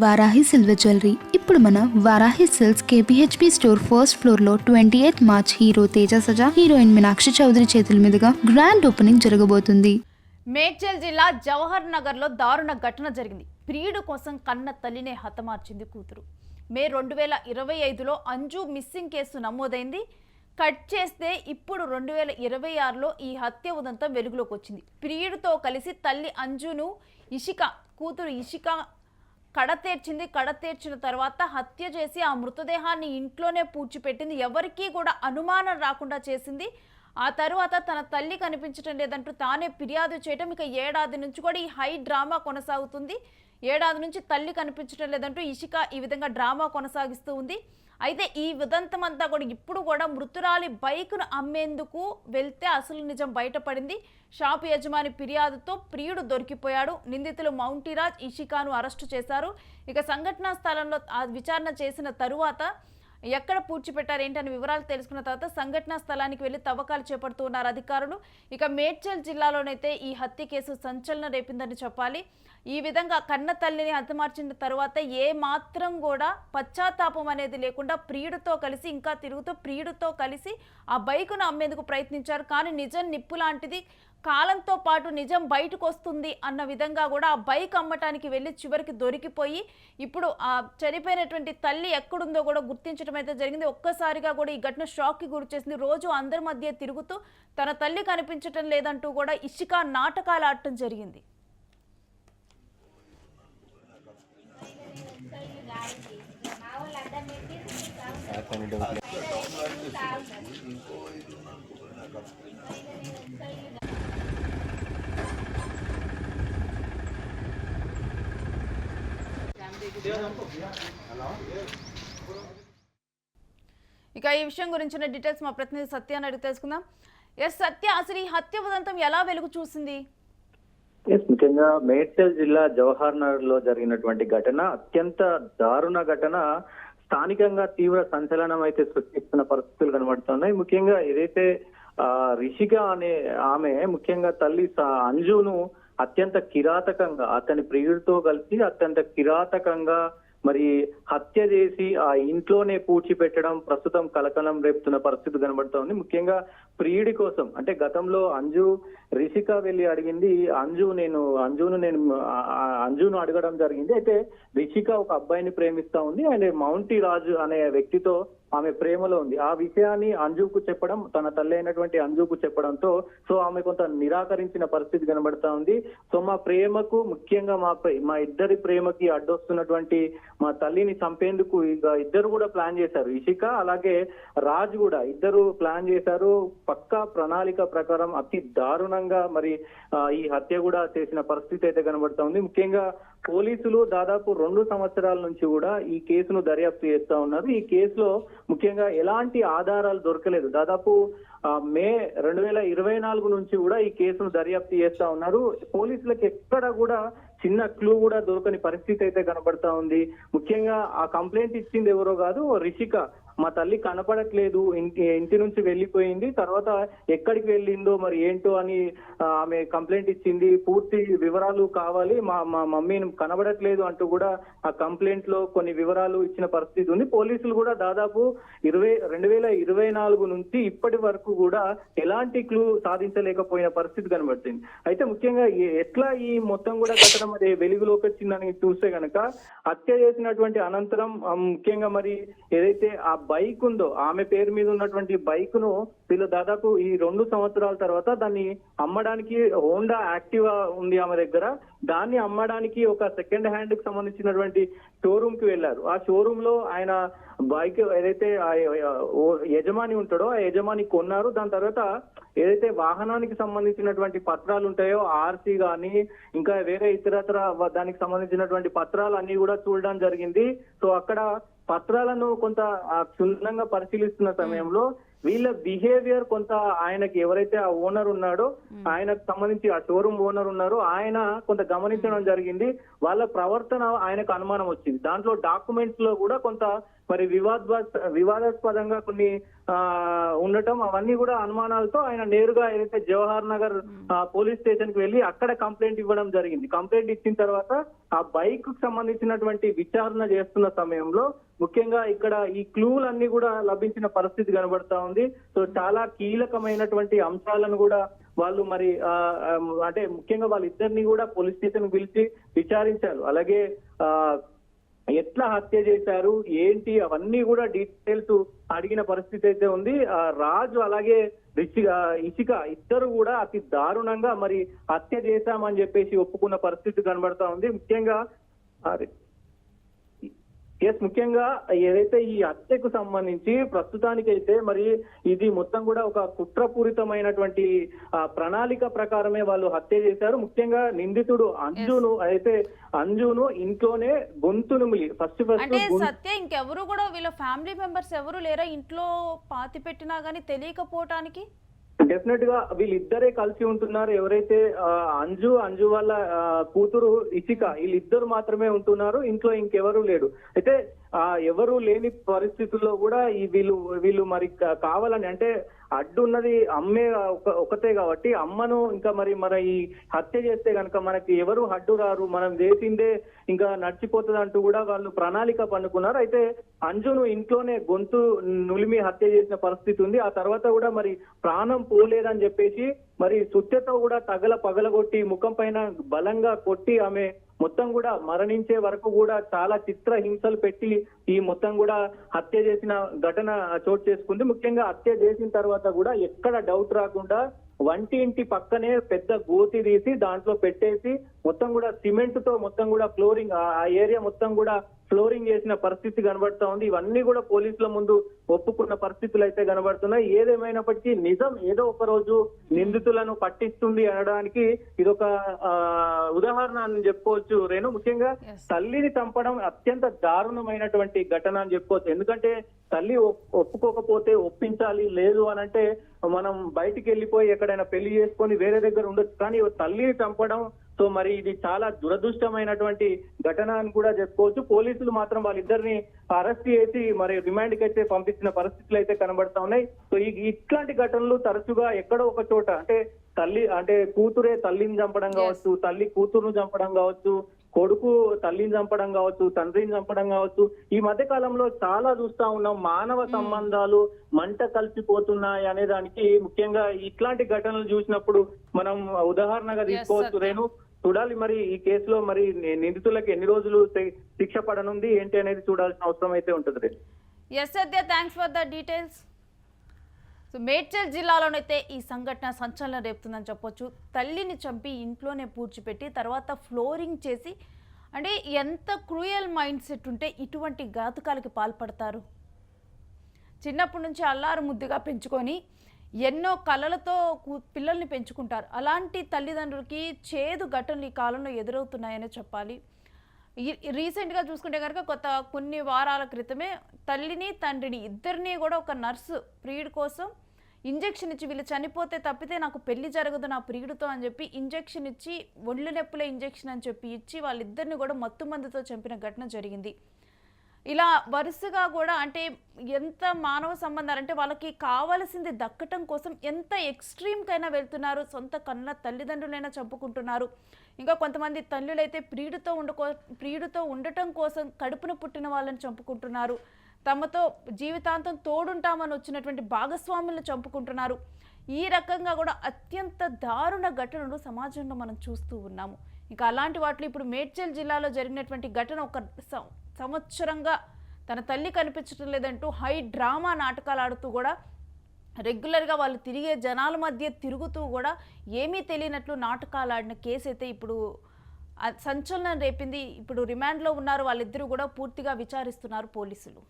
Varahi silver jewellery ఇప్పుడు మన Varahi silks KPHB store first floor లో 28 March hero Teja Sajja heroine Meenakshi Chaudhary చేతుల మీదుగా గ్రాండ్ ఓపెనింగ్ జరగబోతుంది. మేడ్చల్ జిల్లా జవహర్ నగర్ లో దారుణ ఘటన జరిగింది. ప్రియుడు కోసం కన్న తల్లినే హతమార్చింది కూతురు. మే 2025లో అంజు మిస్సింగ్ కేసు నమోదైంది. కట్ చేస్తే ఇప్పుడు 2026లో ఈ హత్య ఉదంతం వెలుగులోకి వచ్చింది. ప్రియుడితో కలిసి తల్లి అంజును కూతురు ఇషిక కడతేర్చిన తర్వాత హత్య చేసి ఆ మృతదేహాన్ని ఇంట్లోనే పూడ్చిపెట్టింది. ఎవరికీ కూడా అనుమానం రాకుండా చేసింది. ఆ తర్వాత తన తల్లి కనిపించడం లేదంటూ తానే ఫిర్యాదు చేయడం, ఇక ఏడాది నుంచి కూడా ఈ హై డ్రామా కొనసాగుతుంది. ఏడాది నుంచి తల్లి కనిపించడం లేదంటూ ఇషిక ఈ విధంగా డ్రామా కొనసాగిస్తూ ఉంది. అయితే ఈ ఉదంతం అంతా కూడా ఇప్పుడు కూడా మృతురాలి బైక్ను అమ్మేందుకు వెళ్తే అసలు నిజం బయటపడింది. షాపు యజమాని ఫిర్యాదుతో ప్రియుడు దొరికిపోయాడు. నిందితులు మౌంటీరాజ్, ఇషికాను అరెస్టు చేశారు. ఇక సంఘటనా స్థలంలో విచారణ చేసిన తరువాత ఎక్కడ పూడ్చిపెట్టారు ఏంటనే వివరాలు తెలుసుకున్న తర్వాత సంఘటనా స్థలానికి వెళ్లి తవ్వకాలు చేపడుతున్నారు అధికారులు. ఇక మేడ్చల్ జిల్లాలోనైతే ఈ హత్య కేసు సంచలనం రేపిందని చెప్పాలి. ఈ విధంగా కన్న తల్లిని హతమార్చిన తరువాత ఏ మాత్రం కూడా పశ్చాత్తాపం అనేది లేకుండా ప్రియుడితో కలిసి ఆ బైకును అమ్మేందుకు ప్రయత్నించారు. కానీ నిజం నిప్పు లాంటిది, కాలంతో పాటు నిజం బయటకు వస్తుంది అన్న విధంగా కూడా ఆ బైక్ అమ్మటానికి వెళ్ళి చివరికి దొరికిపోయి ఇప్పుడు ఆ చనిపోయినటువంటి తల్లి ఎక్కడుందో కూడా గుర్తించడం అయితే జరిగింది. ఒక్కసారిగా కూడా ఈ ఘటన షాక్కి గురి చేసింది. రోజు అందరి మధ్య తిరుగుతూ తన తల్లి కనిపించటం లేదంటూ కూడా ఇషిక నాటకాలు ఆడటం జరిగింది. ఇక ఈ విషయం గురించిన డీటెయిల్స్ మా ప్రతినిధి సత్యాన్ని అడిగి తెలుసుకుందాం. సత్య, అసలు ఈ హత్య ఉదంతం ఎలా వెలుగు చూసింది? ముఖ్యంగా మేడ్చల్ జిల్లా జవహర్ నగర్ లో జరిగినటువంటి ఘటన అత్యంత దారుణ ఘటన. స్థానికంగా తీవ్ర సంచలనం అయితే సృష్టిస్తున్న పరిస్థితులు కనబడుతున్నాయి. ముఖ్యంగా ఏదైతే రిషిక అనే ఆమె ముఖ్యంగా తల్లి అంజును అత్యంత కిరాతకంగా అతని ప్రియుడితో కలిసి అత్యంత కిరాతకంగా మరి హత్య చేసి ఆ ఇంట్లోనే పూడ్చిపెట్టడం ప్రస్తుతం కలకలం రేపుతున్న పరిస్థితి కనబడుతూ ఉంది. ముఖ్యంగా ప్రియుడి కోసం అంటే గతంలో అంజు రిషిక వెళ్ళి అడిగింది, అంజును అడగడం జరిగింది. అయితే రిషిక ఒక అబ్బాయిని ప్రేమిస్తా ఉంది, ఆయన మౌంటీ రాజు అనే వ్యక్తితో ఆమె ప్రేమలో ఉంది. ఆ విషయాన్ని అంజుకు చెప్పడం, తన తల్లి అయినటువంటి అంజుకు చెప్పడంతో ఆమె కొంత నిరాకరించిన పరిస్థితి కనబడతా ఉంది. మా ప్రేమకు ముఖ్యంగా మా ఇద్దరి ప్రేమకి అడ్డొస్తున్నటువంటి మా తల్లిని చంపేందుకు ఇద్దరు కూడా ప్లాన్ చేశారు. ఇషిక అలాగే రాజు కూడా ఇద్దరు ప్లాన్ చేశారు. పక్కా ప్రణాళిక ప్రకారం అతి దారుణంగా మరి ఈ హత్య కూడా చేసిన పరిస్థితి అయితే కనబడతా ఉంది. ముఖ్యంగా పోలీసులు దాదాపు 2 సంవత్సరాల నుంచి కూడా ఈ కేసును దర్యాప్తు చేస్తా ఉన్నారు. ఈ కేసులో ముఖ్యంగా ఎలాంటి ఆధారాలు దొరకలేదు. దాదాపు మే 2024 నుంచి కూడా ఈ కేసును దర్యాప్తు చేస్తా ఉన్నారు. పోలీసులకు ఎక్కడ కూడా చిన్న క్లూ కూడా దొరకని పరిస్థితి అయితే కనబడతా ఉంది. ముఖ్యంగా ఆ కంప్లైంట్ ఇచ్చింది ఎవరో కాదు, రిషిక. మా తల్లి కనపడట్లేదు, ఇంటి నుంచి వెళ్ళిపోయింది, తర్వాత ఎక్కడికి వెళ్ళిందో మరి ఏంటో అని ఆమె కంప్లైంట్ ఇచ్చింది. పూర్తి వివరాలు కావాలి, మా మమ్మీని కనబడట్లేదు అంటూ కూడా ఆ కంప్లైంట్ లో కొన్ని వివరాలు ఇచ్చిన పరిస్థితి ఉంది. పోలీసులు కూడా దాదాపు 2024 నుంచి ఇప్పటి వరకు కూడా ఎలాంటి క్లూ సాధించలేకపోయిన పరిస్థితి కనబడుతుంది. అయితే ముఖ్యంగా ఎట్లా ఈ మొత్తం కూడా ఘటన మరి వెలుగులోకి వచ్చిందని చూస్తే గనక హత్య చేసినటువంటి అనంతరం ముఖ్యంగా మరి ఏదైతే ఆ బైక్ ఉందో, ఆమె పేరు మీద ఉన్నటువంటి బైక్ ను వీళ్ళు దాదాపు ఈ 2 సంవత్సరాల తర్వాత దాన్ని అమ్మడానికి, హోండా యాక్టివా ఉంది ఆమె దగ్గర, దాన్ని అమ్మడానికి ఒక సెకండ్ హ్యాండ్ కి సంబంధించినటువంటి షోరూమ్ కి వెళ్లారు. ఆ షోరూమ్ లో ఆయన బైక్ ఏదైతే యజమాని ఉంటాడో ఆ యజమాని కొన్నారు. దాని తర్వాత ఏదైతే వాహనానికి సంబంధించినటువంటి పత్రాలు ఉంటాయో, ఆర్సీ గాని ఇంకా వేరే ఇతరత్ర దానికి సంబంధించినటువంటి పత్రాలు అన్ని కూడా చూడడం జరిగింది. అక్కడ పత్రాలను కొంత క్షుణ్ణంగా పరిశీలిస్తున్న సమయంలో వీళ్ళ బిహేవియర్ కొంత ఆయనకి ఎవరైతే ఆ ఓనర్ ఉన్నాడో ఆయనకు సంబంధించి ఆ షోరూమ్ ఓనర్ ఉన్నారో ఆయన కొంత గమనించడం జరిగింది. వాళ్ళ ప్రవర్తన ఆయనకు అనుమానం వచ్చింది. దాంట్లో డాక్యుమెంట్స్ లో కూడా కొంత మరి వివాదాస్పదంగా కొన్ని ఉండటం, అవన్నీ కూడా అనుమానాలతో ఆయన నేరుగా ఏదైతే జవహర్ నగర్ పోలీస్ స్టేషన్ కి వెళ్ళి అక్కడ కంప్లైంట్ ఇవ్వడం జరిగింది. కంప్లైంట్ ఇచ్చిన తర్వాత ఆ బైక్ కు సంబంధించినటువంటి విచారణ చేస్తున్న సమయంలో ముఖ్యంగా ఇక్కడ ఈ క్లూలన్నీ కూడా లభించిన పరిస్థితి కనబడతా ఉంది. సో చాలా కీలకమైనటువంటి అంశాలను కూడా వాళ్ళు మరి అంటే ముఖ్యంగా వాళ్ళిద్దరిని కూడా పోలీస్ స్టేషన్ పిలిచి విచారించారు. అలాగే ఎట్లా హత్య చేశారు ఏంటి అవన్నీ కూడా డీటెయిల్స్ అడిగిన పరిస్థితి అయితే ఉంది. రాజు అలాగే ఇషిక ఇద్దరు కూడా అతి దారుణంగా మరి హత్య చేశామని చెప్పేసి ఒప్పుకున్న పరిస్థితి కనబడతా ఉంది. ముఖ్యంగా ముఖ్యంగా ఏదైతే ఈ హత్యకు సంబంధించి ప్రస్తుతానికైతే మరి ఇది మొత్తం కూడా ఒక కుట్రపూరితమైనటువంటి ప్రణాళిక ప్రకారమే వాళ్ళు హత్య చేశారు. ముఖ్యంగా నిందితుడు అంజును ఇంట్లోనే గొంతు నుమిలి ఫస్ట్ అంటే సత్య ఇంకెవరు కూడా వీళ్ళ ఫ్యామిలీ మెంబర్స్ ఎవరు లేరా ఇంట్లో పాతి పెట్టినా గానీ తెలియకపోవటానికి? డెఫినెట్ గా వీళ్ళిద్దరే కలిసి ఉంటున్నారు. ఎవరైతే అంజు వాళ్ళ కూతురు ఇషిక వీళ్ళిద్దరు మాత్రమే ఉంటున్నారు. ఇంట్లో ఇంకెవరు లేడు. అయితే ఎవరు లేని పరిస్థితుల్లో కూడా వీళ్ళు మరి కావాలని అంటే అడ్డున్నది అమ్మే ఒకతే కాబట్టి అమ్మను ఇంకా మరి ఈ హత్య చేస్తే కనుక మనకి ఎవరు అడ్డు రారు, మనం చేసిందే ఇంకా నడిచిపోతుంది అంటూ కూడా వాళ్ళు ప్రణాళిక పన్నుకున్నారు. అయితే అంజును ఇంట్లోనే గొంతు నులిమి హత్య చేసిన పరిస్థితి ఉంది. ఆ తర్వాత కూడా మరి ప్రాణం పోలేదని చెప్పేసి మరి సుత్యతో కూడా పగలగొట్టి ముఖం పైన బలంగా కొట్టి ఆమె మొత్తం కూడా మరణించే వరకు కూడా చాలా చిత్ర హింసలు పెట్టి ఈ మొత్తం కూడా హత్య చేసిన ఘటన చోటు చేసుకుంది. ముఖ్యంగా హత్య చేసిన తర్వాత కూడా ఎక్కడ డౌట్ రాకుండా ఇంటి పక్కనే పెద్ద గోతి తీసి దాంట్లో పెట్టేసి మొత్తం కూడా సిమెంట్ తో మొత్తం కూడా ఫ్లోరింగ్ ఆ ఏరియా మొత్తం కూడా ఫ్లోరింగ్ చేసిన పరిస్థితి కనబడతా ఉంది. ఇవన్నీ కూడా పోలీసుల ముందు ఒప్పుకున్న పరిస్థితులు అయితే కనబడుతున్నాయి. ఏదేమైనప్పటికీ నిజం ఏదో ఒక రోజు నిందితులను పట్టిస్తుంది అనడానికి ఇదొక ఉదాహరణ అని చెప్పుకోవచ్చు రేణు. ముఖ్యంగా తల్లిని చంపడం అత్యంత దారుణమైనటువంటి ఘటన అని చెప్పుకోవచ్చు. ఎందుకంటే తల్లి ఒప్పుకోకపోతే ఒప్పించాలి, లేదు అనంటే మనం బయటికి వెళ్ళిపోయి ఎక్కడైనా పెళ్లి చేసుకొని వేరే దగ్గర ఉండొచ్చు. కానీ తల్లిని చంపడం సో మరి ఇది చాలా దురదృష్టమైనటువంటి ఘటన అని కూడా చెప్పుకోవచ్చు. పోలీసులు మాత్రం వాళ్ళిద్దరిని అరెస్ట్ చేసి మరి రిమాండ్ కి అయితే పంపించిన పరిస్థితులు అయితే కనబడతా ఉన్నాయి. సో ఇట్లాంటి ఘటనలు తరచుగా ఎక్కడో ఒక చోట అంటే కూతురే తల్లిని చంపడం కావచ్చు, తల్లి కూతురును చంపడం కావచ్చు, కొడుకు తల్లిని చంపడం కావచ్చు, తండ్రిని చంపడం కావచ్చు. ఈ మధ్య కాలంలో చాలా చూస్తా ఉన్నాం. మానవ సంబంధాలు మంట కలిసిపోతున్నాయి అనే దానికి ముఖ్యంగా ఇట్లాంటి ఘటనలు చూసినప్పుడు మనం ఉదాహరణగా తీసుకోవచ్చు రేణు. చూడాలి మరి ఈ కేసులో మరి నిందితులకు ఎన్ని రోజులు శిక్ష పడనుంది ఏంటి అనేది చూడాల్సిన అవసరం అయితే ఉంటుంది. Yes Satya, thanks for the details. So Medchal జిల్లాలోనైతే ఈ సంఘటన సంచలనం రేపుతుందని చెప్పొచ్చు. తల్లిని చంపి ఇంట్లోనే పూడ్చిపెట్టి తర్వాత ఫ్లోరింగ్ చేసి, అంటే ఎంత క్రూయల్ మైండ్ సెట్ ఉంటే ఇటువంటి ఘాతుకాలకి పాల్పడతారు. చిన్నప్పటి నుంచి అల్లారు ముద్దుగా పెంచుకొని ఎన్నో కలలతో పిల్లల్ని పెంచుకుంటారు. అలాంటి తల్లిదండ్రులకి చేదు ఘటనలు ఈ కాలంలో ఎదురవుతున్నాయనే చెప్పాలి. రీసెంట్గా చూసుకుంటే కనుక కొన్ని వారాల క్రితమే తల్లిని తండ్రిని ఇద్దరిని కూడా ఒక నర్సు ప్రియుడి కోసం ఇంజెక్షన్ ఇచ్చి వీళ్ళు చనిపోతే తప్పితే నాకు పెళ్లి జరగదు నా ప్రియుడితో అని చెప్పి ఇంజెక్షన్ ఇచ్చి ఒళ్ళు నొప్పుల ఇంజెక్షన్ అని చెప్పి ఇచ్చి వాళ్ళిద్దరిని కూడా మత్తు మందుతో చంపిన ఘటన జరిగింది. ఇలా వరుసగా కూడా అంటే ఎంత మానవ సంబంధాలు అంటే వాళ్ళకి కావాల్సింది దక్కటం కోసం ఎంత ఎక్స్ట్రీమ్కైనా వెళ్తున్నారు. సొంత కన్న తల్లిదండ్రులైనా చంపుకుంటున్నారు. ఇంకా కొంతమంది తల్లులైతే ప్రియుడితో ఉండటం కోసం కడుపున పుట్టిన వాళ్ళని చంపుకుంటున్నారు. తమతో జీవితాంతం తోడుంటామని వచ్చినటువంటి భాగస్వాములను చంపుకుంటున్నారు. ఈ రకంగా కూడా అత్యంత దారుణ ఘటనలు సమాజంలో మనం చూస్తూ ఉన్నాము. ఇంకా అలాంటి వాటిలో ఇప్పుడు మేడ్చల్ జిల్లాలో జరిగినటువంటి ఘటన ఒక సంవత్సరంగా తన తల్లి కనిపించడం లేదంటూ హై డ్రామా నాటకాలు ఆడుతూ కూడా రెగ్యులర్గా వాళ్ళు తిరిగే జనాల మధ్య తిరుగుతూ కూడా ఏమీ తెలియనట్లు నాటకాలు ఆడిన కేసు అయితే ఇప్పుడు సంచలనం రేపింది. ఇప్పుడు రిమాండ్లో ఉన్నారు వాళ్ళిద్దరూ కూడా పూర్తిగా విచారిస్తున్నారు పోలీసులు.